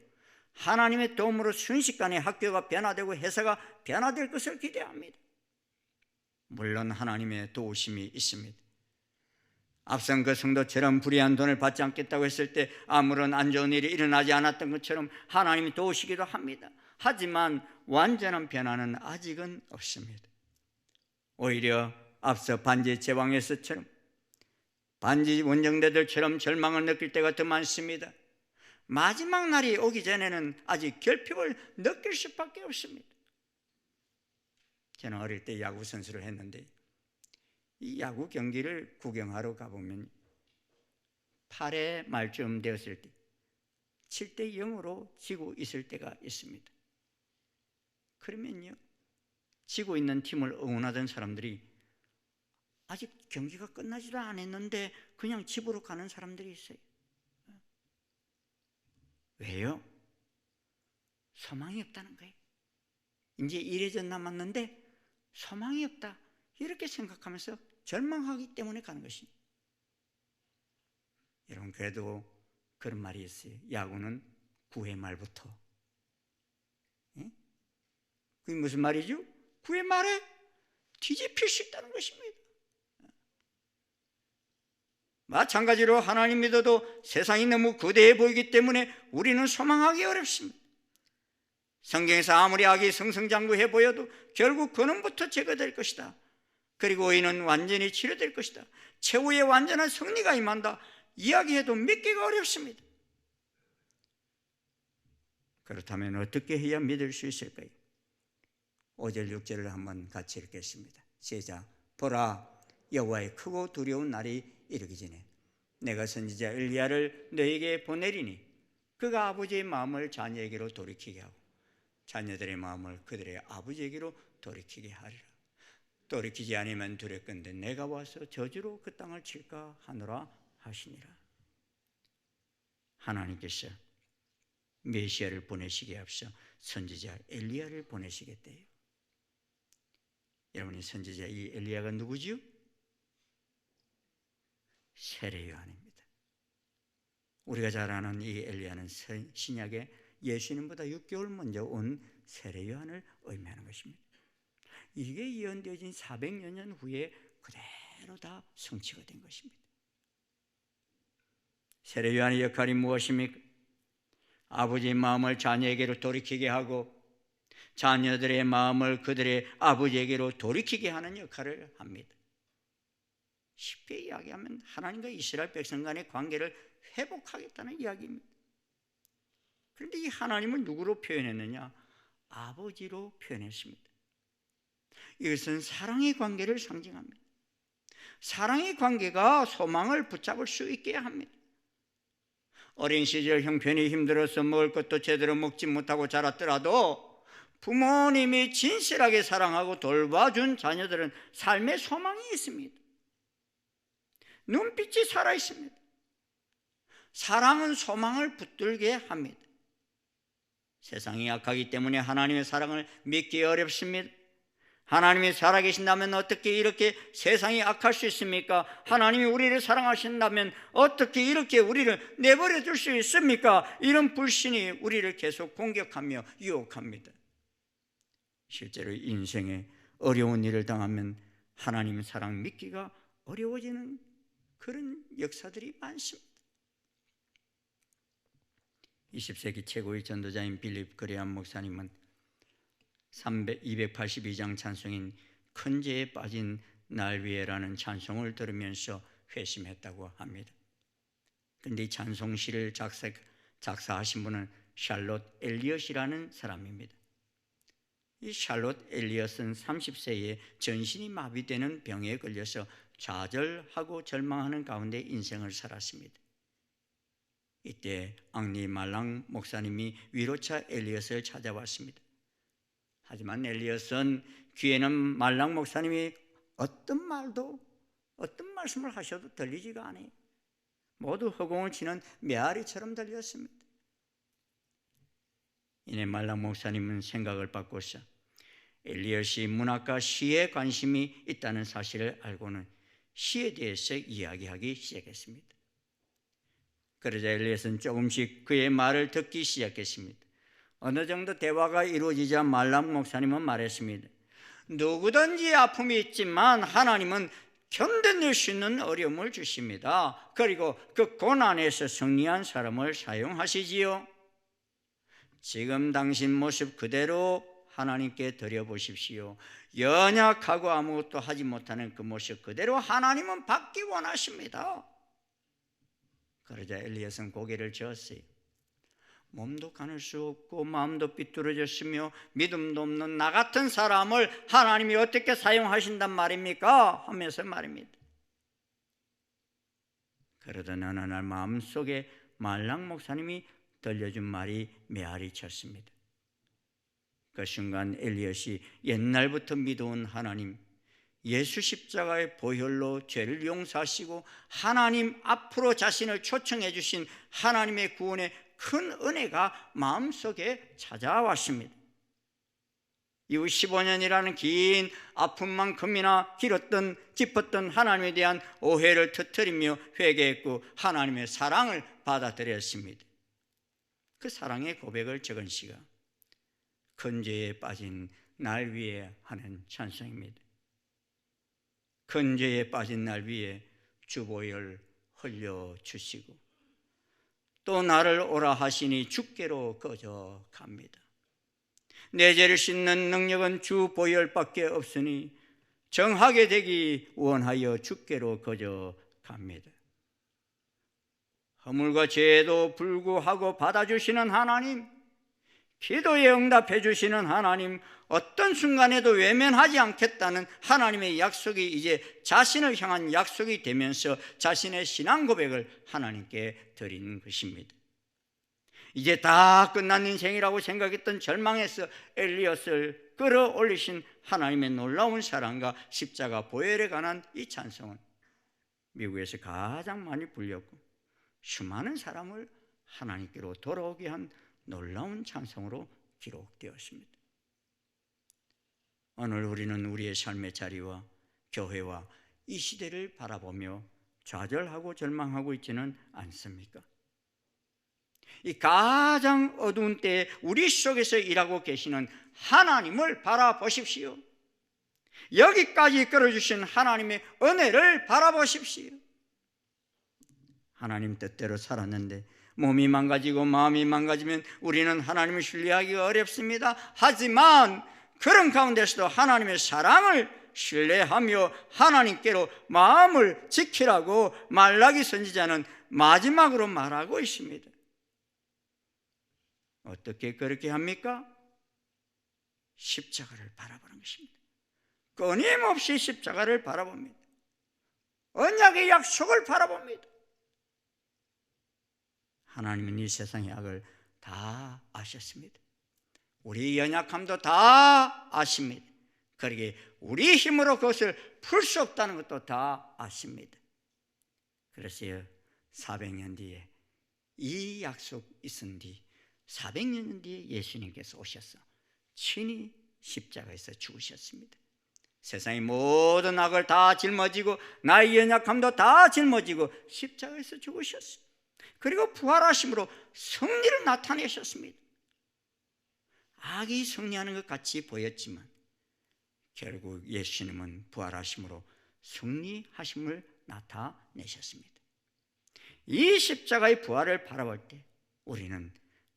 하나님의 도움으로 순식간에 학교가 변화되고 회사가 변화될 것을 기대합니다. 물론 하나님의 도우심이 있습니다. 앞선 그 성도처럼 불의한 돈을 받지 않겠다고 했을 때 아무런 안 좋은 일이 일어나지 않았던 것처럼 하나님이 도우시기도 합니다. 하지만 완전한 변화는 아직은 없습니다. 오히려 앞서 반지 제왕에서처럼 반지 원정대들처럼 절망을 느낄 때가 더 많습니다. 마지막 날이 오기 전에는 아직 결핍을 느낄 수밖에 없습니다. 저는 어릴 때 야구 선수를 했는데 이 야구 경기를 구경하러 가보면 8회 말쯤 되었을 때 7대 0으로 지고 있을 때가 있습니다. 그러면요, 지고 있는 팀을 응원하던 사람들이 아직 경기가 끝나지도 않았는데 그냥 집으로 가는 사람들이 있어요. 왜요? 소망이 없다는 거예요. 이제 1회전 남았는데 소망이 없다 이렇게 생각하면서 절망하기 때문에 가는 것입니다. 여러분, 그래도 그런 말이 있어요. 야구는 9회 말부터. 그게 무슨 말이죠? 9회 말에 뒤집힐 수 있다는 것입니다. 마찬가지로 하나님 믿어도 세상이 너무 거대해 보이기 때문에 우리는 소망하기 어렵습니다. 성경에서 아무리 악이 승승장구해 보여도 결국 그놈부터 제거될 것이다. 그리고 의인은 완전히 치료될 것이다. 최후의 완전한 승리가 임한다. 이야기해도 믿기가 어렵습니다. 그렇다면 어떻게 해야 믿을 수 있을까요? 5절 6절을 한번 같이 읽겠습니다. 시작. 보라, 여호와의 크고 두려운 날이 이르기 전에 내가 선지자 엘리야를 너에게 보내리니 그가 아버지의 마음을 자녀에게로 돌이키게 하고 자녀들의 마음을 그들의 아버지에게로 돌이키게 하리라. 돌이키지 않으면 두렵건대 내가 와서 저주로 그 땅을 칠까 하노라 하시니라. 하나님께서 메시아를 보내시기에 앞서 선지자 엘리야를 보내시겠대요. 여러분이 선지자 이 엘리야가 누구지요? 세례 요한입니다. 우리가 잘 아는 이 엘리야는 신약에 예수님보다 6개월 먼저 온 세례 요한을 의미하는 것입니다. 이게 예언되어진 400여 년 후에 그대로 다 성취가 된 것입니다. 세례 요한의 역할이 무엇입니까? 아버지의 마음을 자녀에게로 돌이키게 하고 자녀들의 마음을 그들의 아버지에게로 돌이키게 하는 역할을 합니다. 쉽게 이야기하면 하나님과 이스라엘 백성 간의 관계를 회복하겠다는 이야기입니다. 그런데 이 하나님을 누구로 표현했느냐? 아버지로 표현했습니다. 이것은 사랑의 관계를 상징합니다. 사랑의 관계가 소망을 붙잡을 수 있게 합니다. 어린 시절 형편이 힘들어서 먹을 것도 제대로 먹지 못하고 자랐더라도 부모님이 진실하게 사랑하고 돌봐준 자녀들은 삶의 소망이 있습니다. 눈빛이 살아있습니다. 사랑은 소망을 붙들게 합니다. 세상이 약하기 때문에 하나님의 사랑을 믿기 어렵습니다. 하나님이 살아계신다면 어떻게 이렇게 세상이 악할 수 있습니까? 하나님이 우리를 사랑하신다면 어떻게 이렇게 우리를 내버려 둘 수 있습니까? 이런 불신이 우리를 계속 공격하며 유혹합니다. 실제로 인생에 어려운 일을 당하면 하나님의 사랑 믿기가 어려워지는 그런 역사들이 많습니다. 20세기 최고의 전도자인 빌립 그레암 목사님은 282장 찬송인 큰 죄에 빠진 날 위에라는 찬송을 들으면서 회심했다고 합니다. 그런데 이 찬송시를 작사하신 분은 샬롯 엘리엇이라는 사람입니다. 이 샬롯 엘리엇은 30세에 전신이 마비되는 병에 걸려서 좌절하고 절망하는 가운데 인생을 살았습니다. 이때 앙리 말랑 목사님이 위로차 엘리엇을 찾아왔습니다. 하지만 엘리엇은 귀에는 말랑 목사님이 어떤 말씀을 하셔도 들리지가 않아요. 모두 허공을 치는 메아리처럼 들렸습니다. 이내 말랑 목사님은 생각을 바꿔서 엘리엇이 문학과 시에 관심이 있다는 사실을 알고는 시에 대해서 이야기하기 시작했습니다. 그러자 엘리엇은 조금씩 그의 말을 듣기 시작했습니다. 어느 정도 대화가 이루어지자 말랑 목사님은 말했습니다. 누구든지 아픔이 있지만 하나님은 견뎌낼 수 있는 어려움을 주십니다. 그리고 그 고난에서 승리한 사람을 사용하시지요. 지금 당신 모습 그대로 하나님께 드려보십시오. 연약하고 아무것도 하지 못하는 그 모습 그대로 하나님은 받기 원하십니다. 그러자 엘리엇은 고개를 저었어요. 몸도 가눌 수 없고 마음도 삐뚤어졌으며 믿음도 없는 나 같은 사람을 하나님이 어떻게 사용하신단 말입니까? 하면서 말입니다. 그러던 어느 날 마음속에 말랑 목사님이 들려준 말이 메아리 쳤습니다. 그 순간 엘리엇이 옛날부터 믿어온 하나님, 예수 십자가의 보혈로 죄를 용서하시고 하나님 앞으로 자신을 초청해 주신 하나님의 구원의 큰 은혜가 마음속에 찾아왔습니다. 이후 15년이라는 긴 아픔만큼이나 깊었던 하나님에 대한 오해를 터뜨리며 회개했고 하나님의 사랑을 받아들였습니다. 그 사랑의 고백을 적은 시가 큰 죄에 빠진 날 위에 하는 찬송입니다. 큰 죄에 빠진 날 위에 주보혈 흘려주시고 또 나를 오라 하시니 주께로 꺼져 갑니다. 내 죄를 씻는 능력은 주 보혈밖에 없으니 정하게 되기 원하여 주께로 꺼져 갑니다. 허물과 죄에도 불구하고 받아주시는 하나님, 기도에 응답해 주시는 하나님, 어떤 순간에도 외면하지 않겠다는 하나님의 약속이 이제 자신을 향한 약속이 되면서 자신의 신앙 고백을 하나님께 드린 것입니다. 이제 다 끝난 인생이라고 생각했던 절망에서 엘리엇을 끌어올리신 하나님의 놀라운 사랑과 십자가 보혈에 관한 이 찬송은 미국에서 가장 많이 불렸고 수많은 사람을 하나님께로 돌아오게 한 놀라운 찬송으로 기록되었습니다. 오늘 우리는 우리의 삶의 자리와 교회와 이 시대를 바라보며 좌절하고 절망하고 있지는 않습니까? 이 가장 어두운 때에 우리 속에서 일하고 계시는 하나님을 바라보십시오. 여기까지 끌어주신 하나님의 은혜를 바라보십시오. 하나님 뜻대로 살았는데 몸이 망가지고 마음이 망가지면 우리는 하나님을 신뢰하기 어렵습니다. 하지만 그런 가운데서도 하나님의 사랑을 신뢰하며 하나님께로 마음을 지키라고 말라기 선지자는 마지막으로 말하고 있습니다. 어떻게 그렇게 합니까? 십자가를 바라보는 것입니다. 끊임없이 십자가를 바라봅니다. 언약의 약속을 바라봅니다. 하나님은 이 세상의 악을 다 아셨습니다. 우리 연약함도 다 아십니다. 그러기에 우리 힘으로 그것을 풀 수 없다는 것도 다 아십니다. 그래서 400년 뒤에 이 약속 있은 뒤 400년 뒤에 예수님께서 오셔서 친히 십자가에서 죽으셨습니다. 세상의 모든 악을 다 짊어지고 나의 연약함도 다 짊어지고 십자가에서 죽으셨습니다. 그리고 부활하심으로 승리를 나타내셨습니다. 악이 승리하는 것 같이 보였지만 결국 예수님은 부활하심으로 승리하심을 나타내셨습니다. 이 십자가의 부활을 바라볼 때 우리는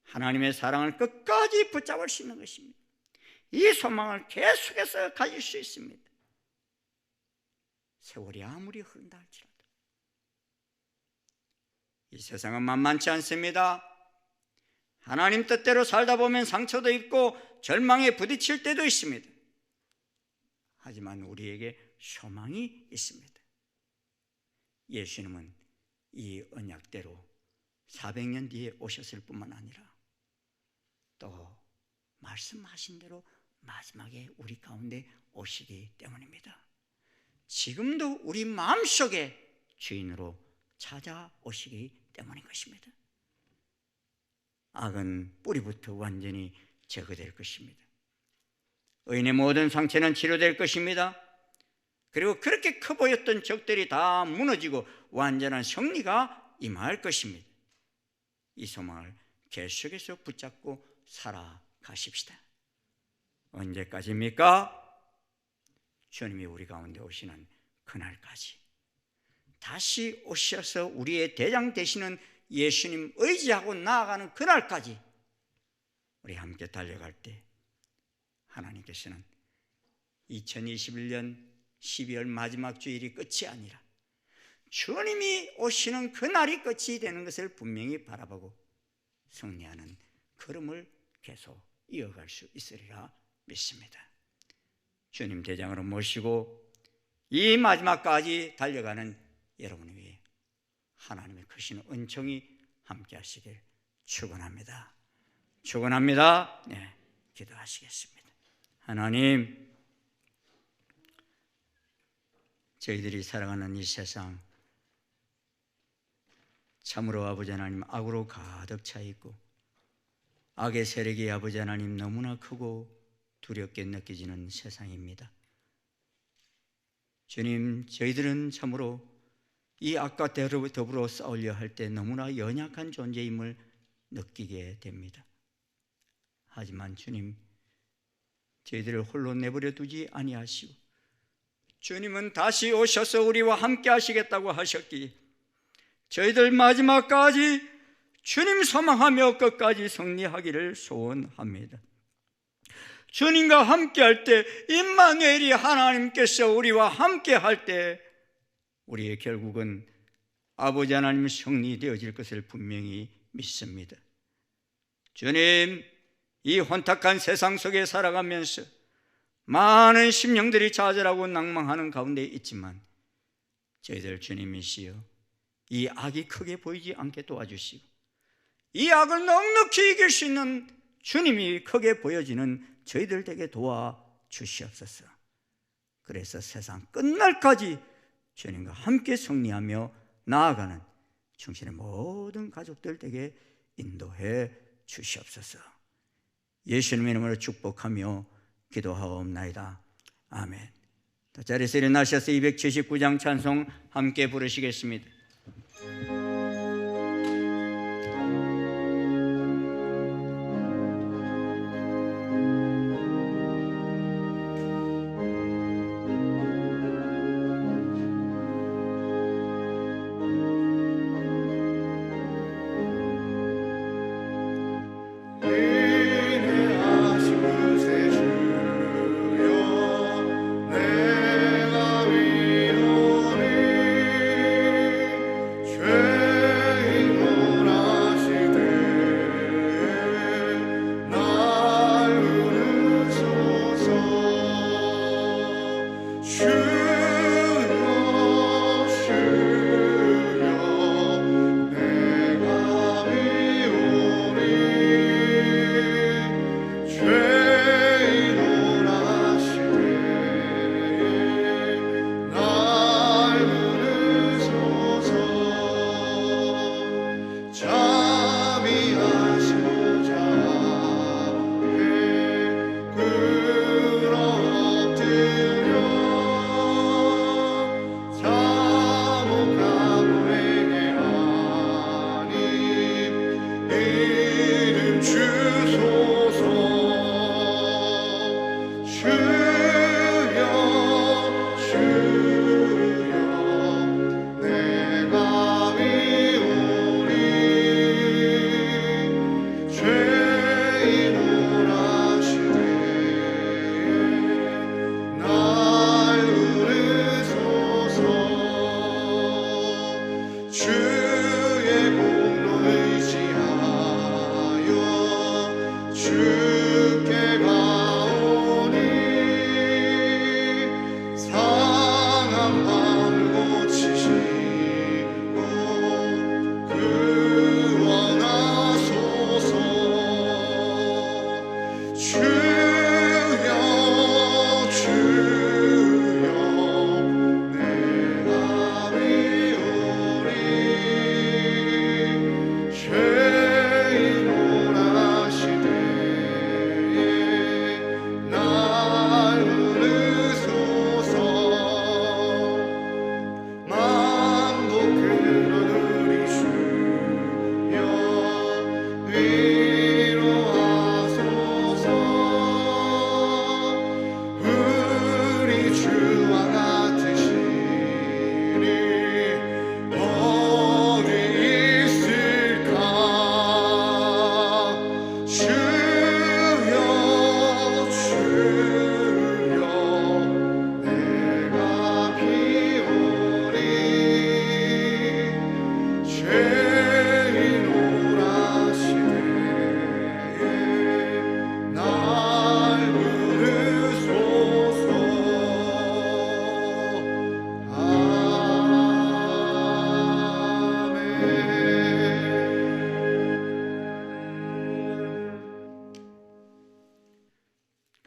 하나님의 사랑을 끝까지 붙잡을 수 있는 것입니다. 이 소망을 계속해서 가질 수 있습니다. 세월이 아무리 흐른다 할지라도 이 세상은 만만치 않습니다. 하나님 뜻대로 살다 보면 상처도 있고 절망에 부딪힐 때도 있습니다. 하지만 우리에게 소망이 있습니다. 예수님은 이 언약대로 400년 뒤에 오셨을 뿐만 아니라 또 말씀하신 대로 마지막에 우리 가운데 오시기 때문입니다. 지금도 우리 마음속에 주인으로 찾아오시기 때문인 것입니다. 악은 뿌리부터 완전히 제거될 것입니다. 의인의 모든 상처는 치료될 것입니다. 그리고 그렇게 커 보였던 적들이 다 무너지고 완전한 승리가 임할 것입니다. 이 소망을 계속해서 붙잡고 살아가십시다. 언제까지입니까? 주님이 우리 가운데 오시는 그날까지. 다시 오셔서 우리의 대장 되시는 예수님 의지하고 나아가는 그날까지 우리 함께 달려갈 때 하나님께서는 2021년 12월 마지막 주일이 끝이 아니라 주님이 오시는 그날이 끝이 되는 것을 분명히 바라보고 승리하는 걸음을 계속 이어갈 수 있으리라 믿습니다. 주님 대장으로 모시고 이 마지막까지 달려가는 여러분 위해 하나님의 크신 은총이 함께 하시길 축원합니다. 축원합니다. 네, 기도하시겠습니다. 하나님, 저희들이 살아가는 이 세상 참으로 아버지 하나님 악으로 가득 차 있고 악의 세력이 아버지 하나님 너무나 크고 두렵게 느껴지는 세상입니다. 주님, 저희들은 참으로 이 악과 더불어 싸우려 할 때 너무나 연약한 존재임을 느끼게 됩니다. 하지만 주님, 저희들을 홀로 내버려 두지 아니하시고 주님은 다시 오셔서 우리와 함께 하시겠다고 하셨기에 저희들 마지막까지 주님 소망하며 끝까지 승리하기를 소원합니다. 주님과 함께 할 때 임마누엘이 하나님께서 우리와 함께 할 때 우리의 결국은 아버지 하나님 승리되어질 것을 분명히 믿습니다. 주님, 이 혼탁한 세상 속에 살아가면서 많은 심령들이 좌절하고 낭망하는 가운데 있지만 저희들 주님이시여 이 악이 크게 보이지 않게 도와주시고 이 악을 넉넉히 이길 수 있는 주님이 크게 보여지는 저희들에게 도와주시옵소서. 그래서 세상 끝날까지 주님과 함께 승리하며 나아가는 충신의 모든 가족들에게 인도해 주시옵소서. 예수님의 이름으로 축복하며 기도하옵나이다. 아멘. 자리에서 일어나셔서 279장 찬송 함께 부르시겠습니다.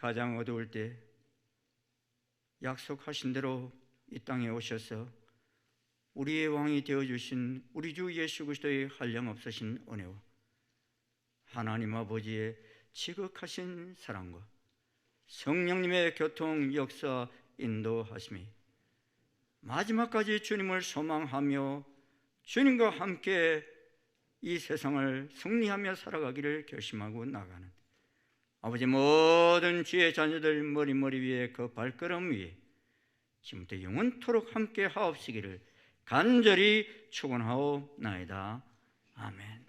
가장 어두울 때 약속하신 대로 이 땅에 오셔서 우리의 왕이 되어주신 우리 주 예수 그리스도의 한량없으신 은혜와 하나님 아버지의 지극하신 사랑과 성령님의 교통 역사 인도하심이 마지막까지 주님을 소망하며 주님과 함께 이 세상을 승리하며 살아가기를 결심하고 나가는 아버지 모든 주의 자녀들 머리 위에 그 발걸음 위에 지금부터 영원토록 함께 하옵시기를 간절히 축원하옵나이다. 아멘.